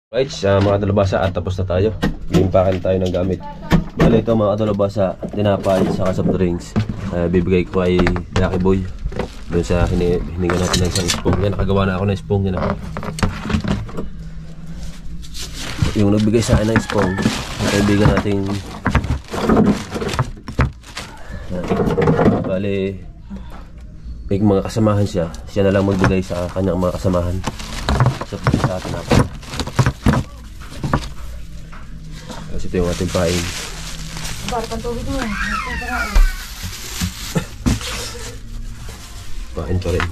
Right, sa mga dalabasa at tapos na tayo. Iimpakan tayo ng gamit. Bale ito mga dalabasa, tinapay sa soft drinks. Bibigay ko kay Lucky Boy. Doon sa hininga natin ng isang spoon. Yan, nakagawa na ako ng spoon. Yan ako. Yung nagbigay sa akin ng spoon, kaibigan nating bale may mga kasamahan siya. Siya na lang magbigay sa kanyang mga kasamahan. Sa atin natin. Kasi ito yung ating pain. Barkan tubig mo. Pain pa rin.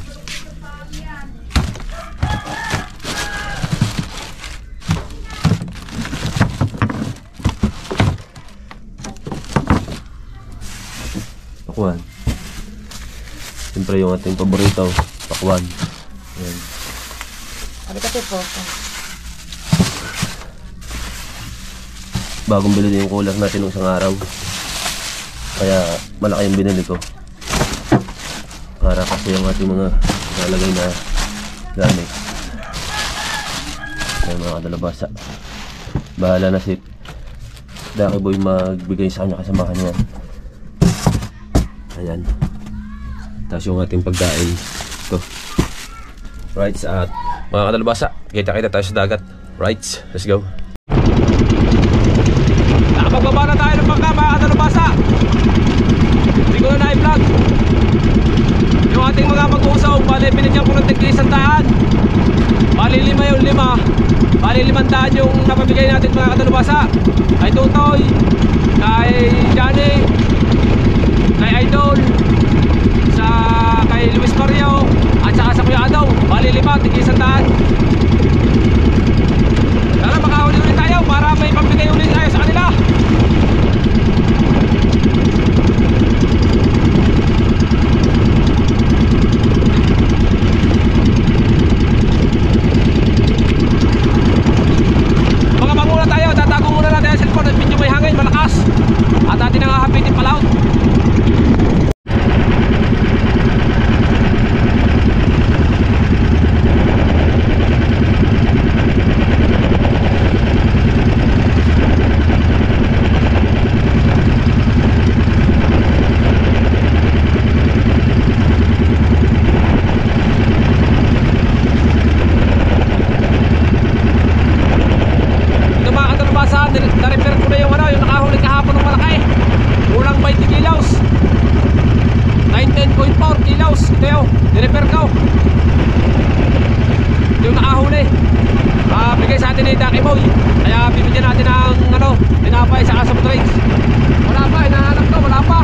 Pakwan. Siyempre yung ating paborito, pakwan. Ayan. Ano kasi po? Bagong bilhin yung cooler natin nung isang araw. Kaya malaki yung binili ko. Para kasi yung ating mga nalagay na gamit. Ayan mga kadalabasa. Bahala na si Lucky Boy magbigay sa kanya kasamahan niya. Ayan. Tapos yung ating pagkain. Ito. Right, at mga kadalabasa, kita-kita tayo sa dagat. Right, let's go. Nakapagbaba na tayo ng bangka mga kadalabasa. Hindi ko na na-vlog yung ating mga mag-uusaw. Bali, binigyan ko ng tig-100. Bali, 5 yung 5. Bali, 500 yung napabigay natin mga kadalabasa. Kay Tutoy, kay Johnny, kay Idol, kay Luis Mario, at saka sa Kuya Adaw. Bali 5, tig-100. Tara, makahuli ulit tayo para may pambigay ulit tayo sa kanila. Mga manguna tayo, tatago muna natin ang cellphone at medyo may hangin, malakas. At atin ang hahapitin palaut. Na-repair ko na yung yung nakahuli kahapon ng malaki. Kulang 20 kilos. 19.4 kilos. Ito yung ni-repair ko. Ito yung nakahuli. Bigay sa atin ni Lucky Boy. Kaya bibigyan natin ng tinapay sa soft drinks. Wala pa, hinahanap ko, wala pa.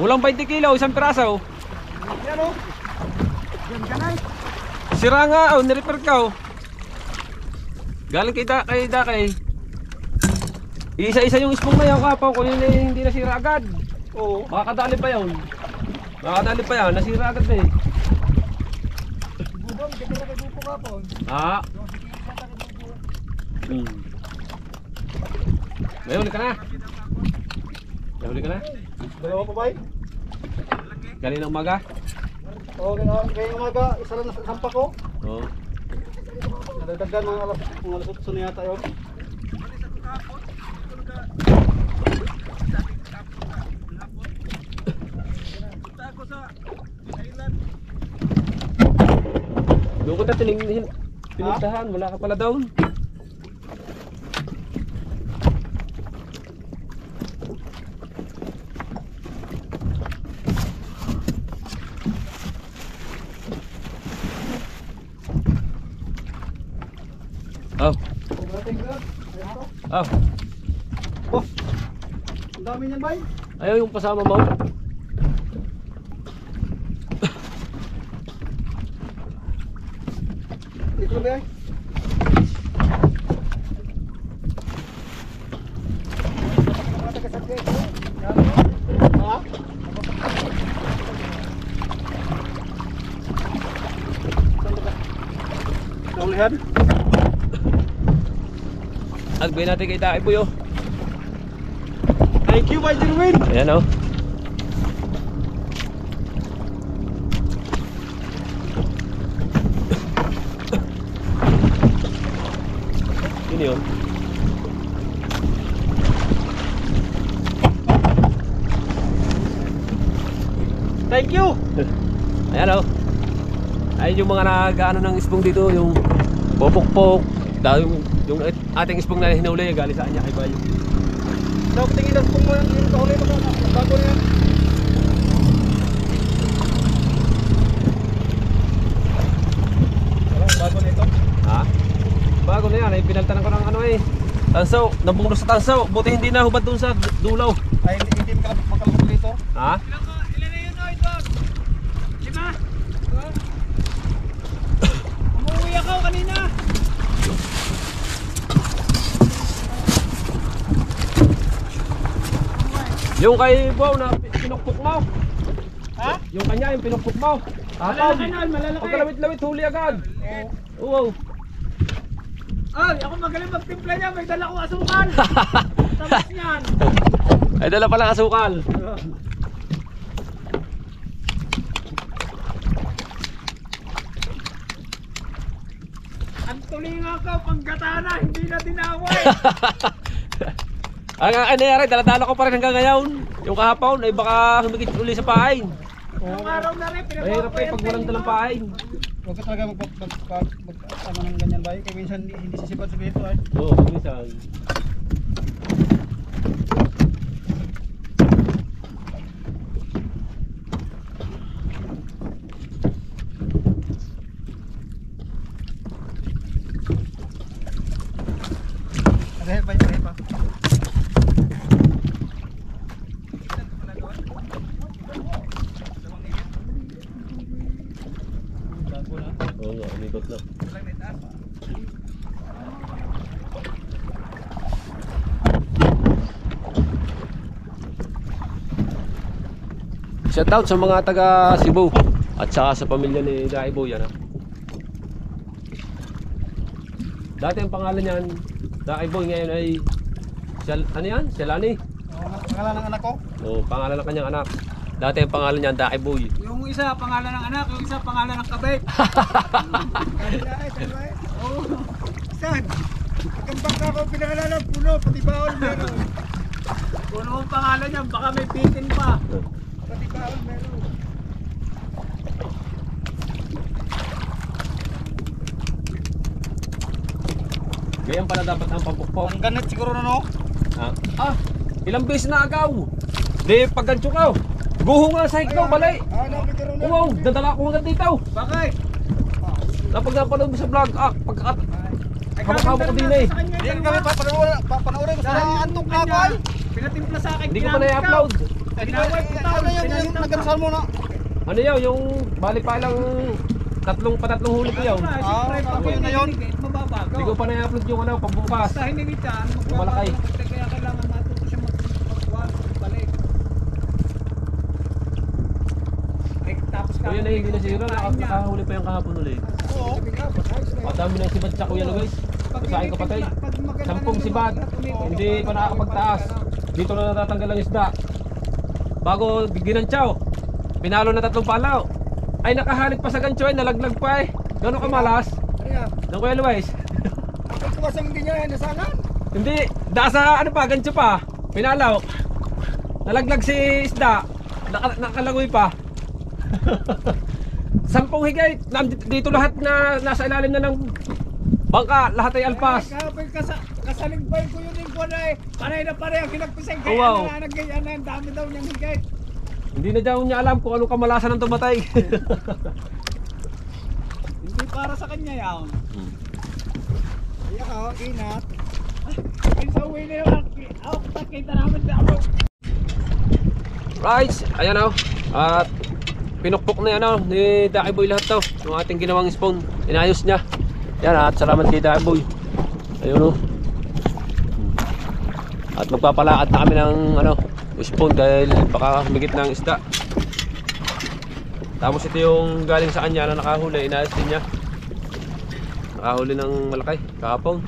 Kulang 20 kilo, isang piraso. Yan o. Yan kanay. Sira nga, oh, nirepair ka oh. Galing kay Dakay. Isa-isa yung spong na yan, kapaw. Kung yun eh, hindi nasira agad. Oo. Makakadali pa yun. Makakadali pa yan, nasira agad na eh. Gubang, hindi ka nagdupo ka po. Ah. May huli ka na. May huli ka na. Dalawa pa ba? Galing ng umaga. Oo, ngayong umaga, isa lang nasa sampa ko. Oo. Nadagdagan mga alas 8 na yata yun. Doon ko na pinuntahan, wala ka pala doon. Oh. Oh. Boss, ang dami niyan ba? Ayaw yung pasama mo. Dito na ba yan? Ha? Naulihan? Agbay natin kay Dae Boy oh. Thank you, Bay Jerwin! Ayan oh. Yun yun. Thank you! Ayan oh. Ayun yung mga nag-ano ng ispong dito, yung popok-pok. Dahil yung ating ispong na hinuli, galing saan niya kay Bayo. Dapat tingin ang pong mo yan, yung kahuli mo ka, bago na yan. Bago na ito. Ha? Bago na yan, ay pinaltanan ko ng ano eh. Tansaw, nabunglo sa tansaw. Buti hindi na hubad dun sa dulaw. Ay, hindi makalabot dito. Ha? Ilan na yun, Idol? 5? Umuwi ako kanina. Yung kay Bow na pinukpok mo. Ha? Yung kanya, yung pinukpok mo. Malalaki nun, malalaki. Pag kalawit-lawit, huli agad. Oo. Ay, ako magaling magtimpla niya, may dala kong asukal. Tapos niyan. Ay, dala palang asukal. Ang tulinga ka, panggatana, hindi na dinaway. Ang nangyari, dala-dala ko pa rin hanggang ngayon. Yung kahapon, ay baka humigit uli sa pahain. Ang araw na rin, Mahirap eh pag walang dalang pahain. Huwag ka talaga ano ng ganyan ba? Kaya minsan hindi sisipad sa bito ay. Oo, minsan. Rehe pa. Oo nga, umikot na. Shout out sa mga taga Cebu at saka sa pamilya ni Daibo yan ha. Dati ang pangalan niyan, Daibo, ngayon ay ano yan? Selani? Pangalan ng anak ko? Oo, pangalan ng kanyang anak. Dati ang pangalan niyan, Daibo. Yung isa pangalan ng anak, yung isa pangalan ng kabit. Oo. Saan? Pagkambak na ako pinangalan ng puno, pati baon meron. Kung ano ang pangalan niya, baka may pitin pa. Pati baon meron. Ganyan pala dapat ang pampukpok. Ang ganit siguro na no? Ilang beses na agaw. Di paggancho ka. Guho nga sa ikaw, balay. Napagkaroon na. Oo, dadala ko hanggang dito. Bakit? Napag napanood mo sa vlog, kamakawa ko din eh. Hindi kami papanoorin ko sa antok na ako ay. Pinatimpla sa akin. Hindi ko pa na-upload. Tinawag ko tao na yung nagkarasal mo na. Ano yun, yung bali pa lang patatlong huli ko yun. Siyempre, pag yun na yun. Hindi Mababago. ko pa na-upload yung ano, pagbukas. Basta hiningi dyan, Malaki. magbabago. Kaya kailangan matuto siya magkuhan, balik. Ay, tapos So yun na hindi na siguro, nakahuli pa yung kahapon ulit. Oo. Madami ng sibat sa kuya no guys. Sa aking kapatid. 10 sibat. Hindi pa nakakapagtaas. Dito na natatanggal ang isda. Bago ginantsaw. Pinalo na 3 palaw. Ay nakahalit pa sa gancho ay nalaglag pa eh. Gano'n kamalas? Ng kuya Luis. Ay, kumasang hindi niya nasangan. Hindi, sa ano pa, gancho pa. Pinalaw. Nalaglag si isda. Nakalangoy pa. 10 higay. Dito lahat na nasa ilalim na ng bangka. Lahat ay alpas. Kasaligbay ko yun yung kuwan ay panay na panay ang kinagpisay. Oh, wow. Kaya nagayaan na ang dami daw niyang higay. Hindi na daw niya alam kung anong kamalasan ng tumatay. Hindi para sa kanya yan. Kaya ka, inat. Ay, sa uwi na yun. Kita namin na ako. Right, ayan o. At pinukpok na yan o ni Daki Boy lahat to. Yung ating ginawang spawn. Inayos niya. Yan at salamat kay Daki Boy. Ayun o. At magpapalaad na kami ng ano, spawn dahil baka humigit ng isda. Tapos ito yung galing sa kanya na nakahuli. Inayos din niya. Nakahuli ng malaki kahapon.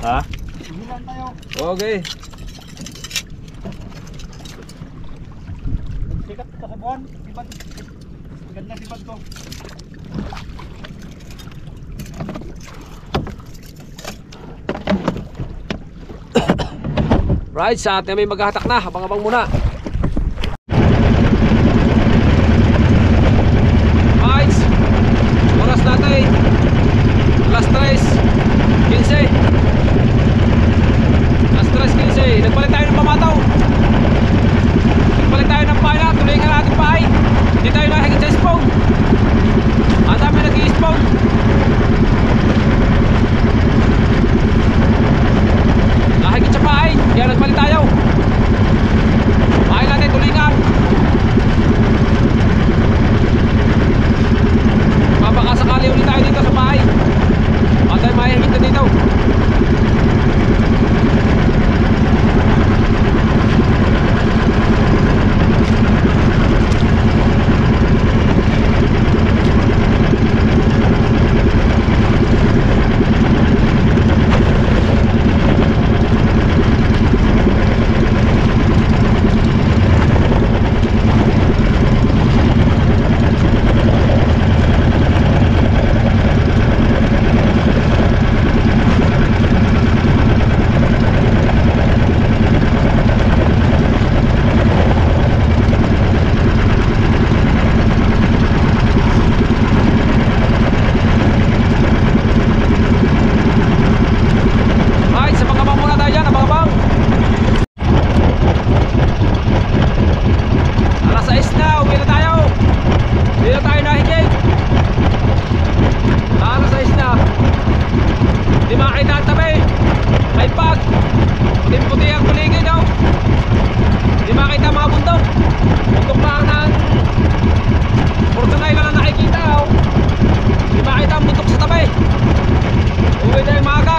Ha? Hilan tayo. Okay. Sikat sa kabuan. Sibad. Ganda sibad ko. Right, sa atin may maghahatak na. Abang-abang muna. Right. Oras natin. Alas 3:15. Alas 3:15. Nagpalit tayo ng pamataw. Nagpalit tayo ng pala. Tuloy nga natin pahay. Hindi tayo nakikita sa spawn. Ang dami nag-i-spawn. Nakikita sa pahay. Kaya nagpalit tayo. Pahay natin tulingan. Baka sakali ulit tayo dito sa bahay. At tayo mahihigit na dito. Right, sa pagkabang muna tayo dyan, abang-abang. Alas 6 na, uwi na tayo. Hindi na tayo nahigit. Alas 6 na. Hindi makakita ang tabi. May pag. Puting-puti ang kuligid daw. Hindi makakita ang mga bundok. Bundok lang ng Fortunay lang ang nakikita daw. Hindi makakita ang bundok sa tabi. Uwi tayo maaga.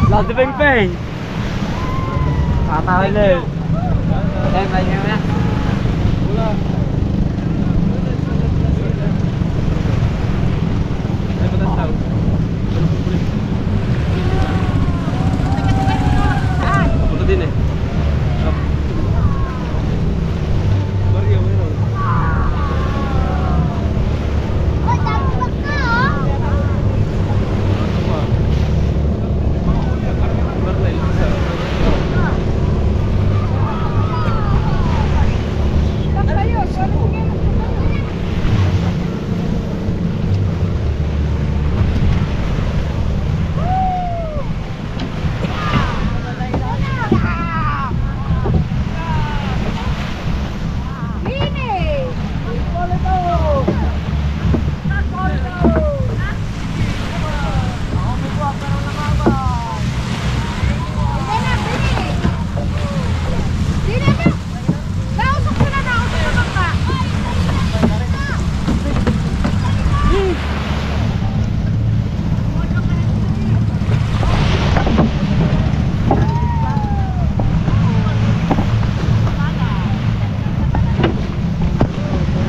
Lado peng-peng. Tatawin. Tayo na. Wala. Ay, patas daw. Puto din eh. Mario, meron.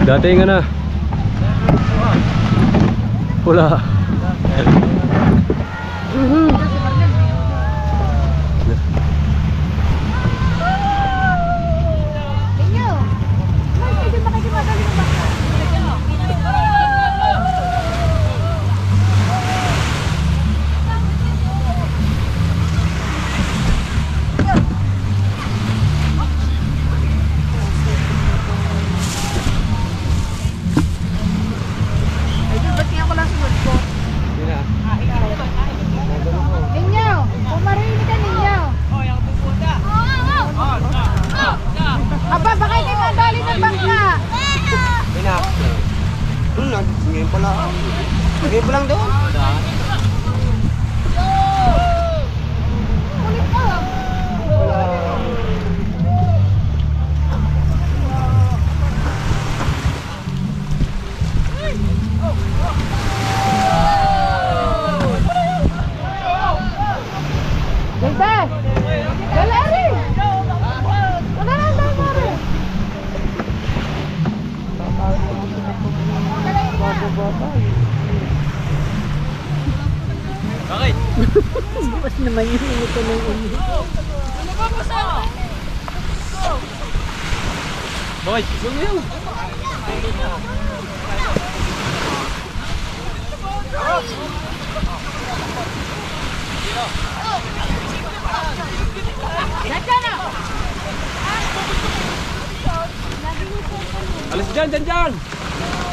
Dati nga na. Wala. Ngayon pa lang doon. Bakit? Bukas naman yun ito ng umi. Boy, sumiyaw. Alis dyan, dyan, dyan.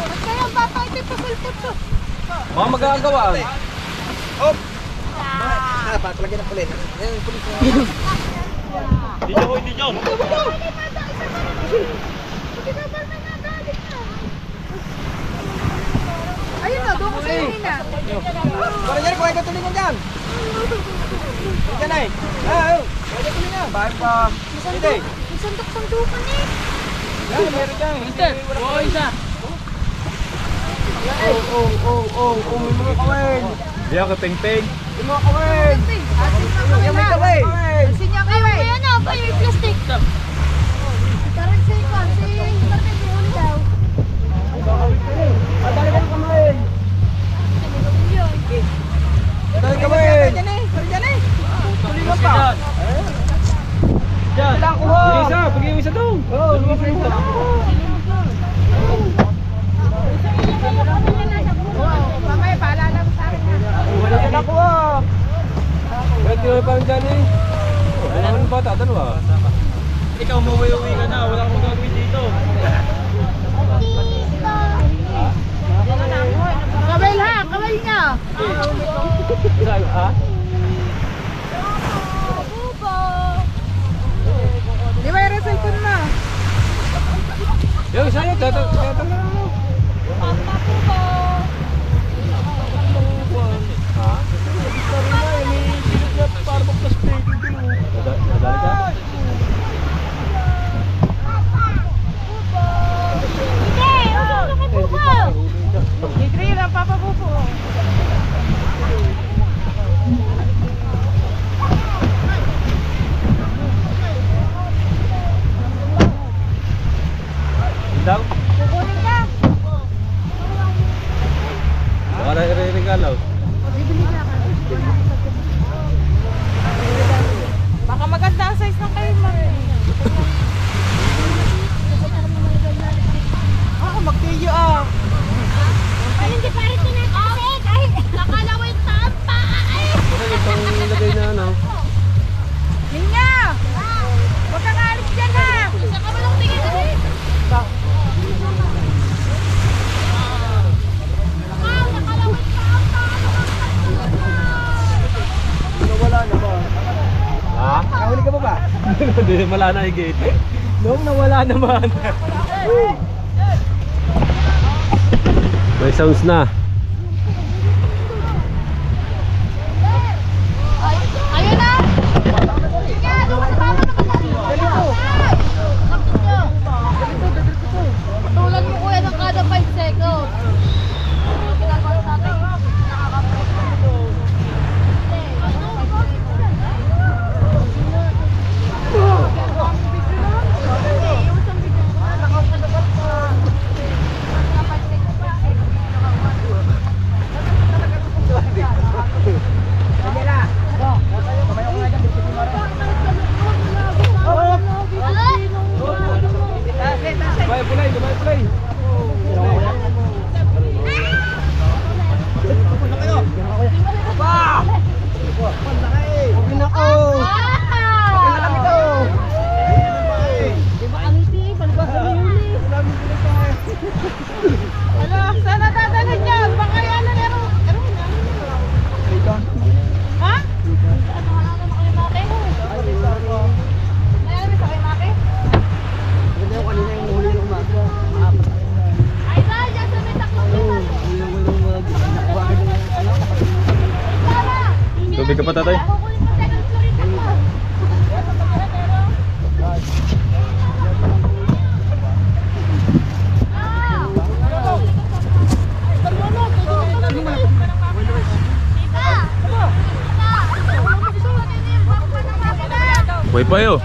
Ba't kayang papakita pa sulpot to? Mga magagawa. Hop! Patalagyan ng kulit. Ayan, kulit na. Dito ko, hindi dyan. Ayun na, doon ko sa inyo na. Para dyan, kuha ka tuloy mo dyan. Dyan ay. Kuha ka tuloy na. Bakit pa? Hindi. Sandok-sandukan eh. Yan, meron dyan. Mister, buhay isa. May mga kawin. Di ako peng-peng. May mga kawin. Yan may kawin. Asin niya kawin. Ayun na, pa yung plastic. Tarang sa ikaw, si Martin Buhol daw. Padali ka ng kawin. Padali kawin. Dyan eh. Tuloy mo pa. Dyan. Bigay isa, bigay mo isa doon. Oo, lumabas mo. Mamaya, paalala mo sa akin na. Wala ka nakuha. Pwede mo parang dyan eh. Wala ka ng bata, dalawa. Ikaw mauwi-uwi ka na, wala akong gagawin dito. Kawil ha, kawil niya. Ha? Di ba yung cellphone mo? Yung isa yun, tatang na ako. Ha? Nadali ka? Ligri lang, Papa Bubo. Hindi, wala na higit. Noong nawala naman. May sounds na. Ayun na! Sige, doon ka sa tama naman natin. Nakit nyo. Patulan mo kuya ng kada 5 seconds. Ginagawa natin. Gabay play, gabay play. Ano? Saan natatagan niya? Baka yan na nero. Ha? Ano wala na kayo maki? Ayun, may sakay maki? Ay, dahil dyan sa may taklong dito. Tara! Tubig ka pa, tatay? Kukunin mo second floor yung taklo. Buhay pa yun.